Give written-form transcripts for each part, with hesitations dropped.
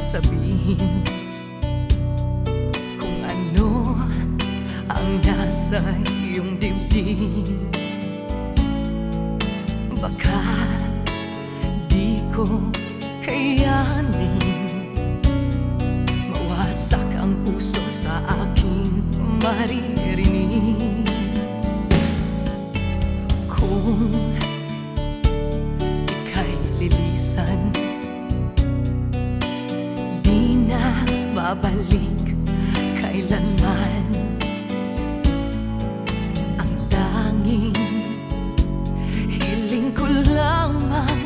sabihin kung ano ang nasa iyong dibdib. Baka di ko kayanin mawasak ang puso sa aking maririnig. Kung ika'y lilisan, di na babalik kailanman. Ang tanging hiling ko lamang,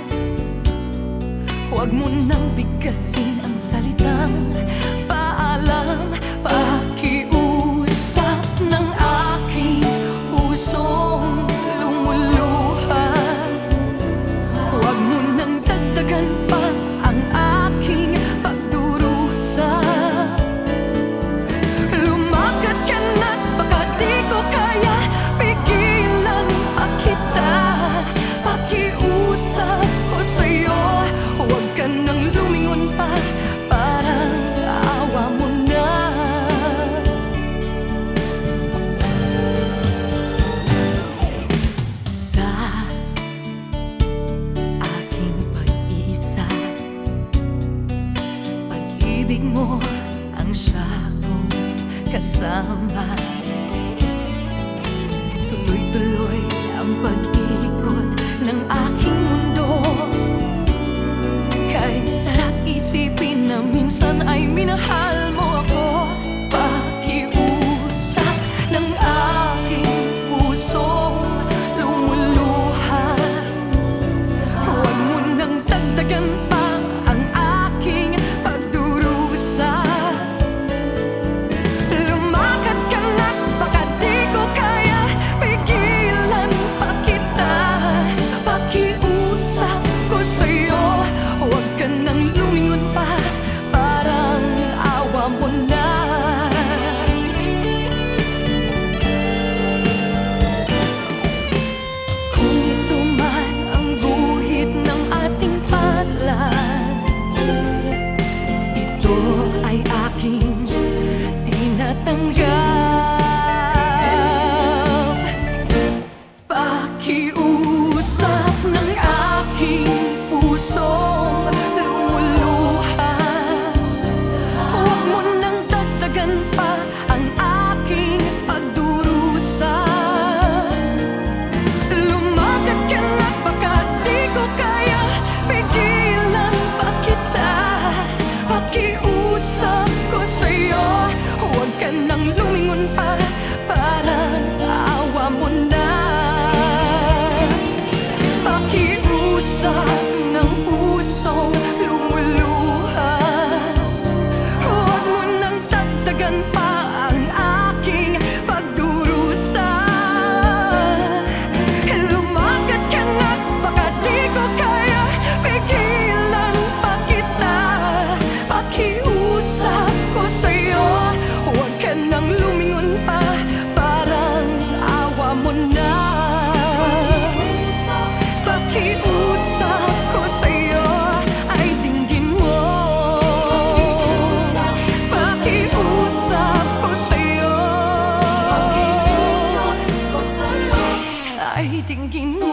huwag mo nang bigkasin ang salitang paalam. Pakiusap ng aking pusong lumuluha, huwag mo nang dagdagan pa ang aking pagdurusa. Lumakad ka na't baka di ko kaya pigilan pa kita. Pakiusap ko sa'yo, huwag ka nang lumingon pa, parang awa mo na. Sa aking pag-iisa, pag-ibig mo ang siya kong kasama. Tuloy-tuloy ang pag-ikot ng aking mundo. Kahit sarap isipin na minsan ay minahal mo ako. Pakiusap ng aking pusong lumuluha, huwag mo nang dagdagan pa ang aking pagdurusa. Lumakad ka na't baka di ko kaya pigilan pa kita. Pakiusap ko sa'yo, huwag ka nang lumingon pa, parang awa mo na. Kung ito man ang guhit ng ating palad, ito ay aking tinatanggap. Pakiusap ng aking pusong lumuluha, huwag mo nang dagdagan pa ang aking pagdurusa. Lumakad ka na't baka di ko kaya pigilan pa kita. Pakiusap ko sa'yo, huwag ka nang lumingon pa, parang awa mo na. Pakiusap ng pusong lumuluha, huwag mo nang dagdagan pa ang aking pagdurusa. Lumakad ka na't baka di ko kaya pigilan pa kita. Pakiusap ko sa'yo, huwag ka nang lumingon pa, parang awa mo na. Pakiusap ko sa'yo, ay dinggin mo. Pakiusap ko sa'yo, ay dinggin mo.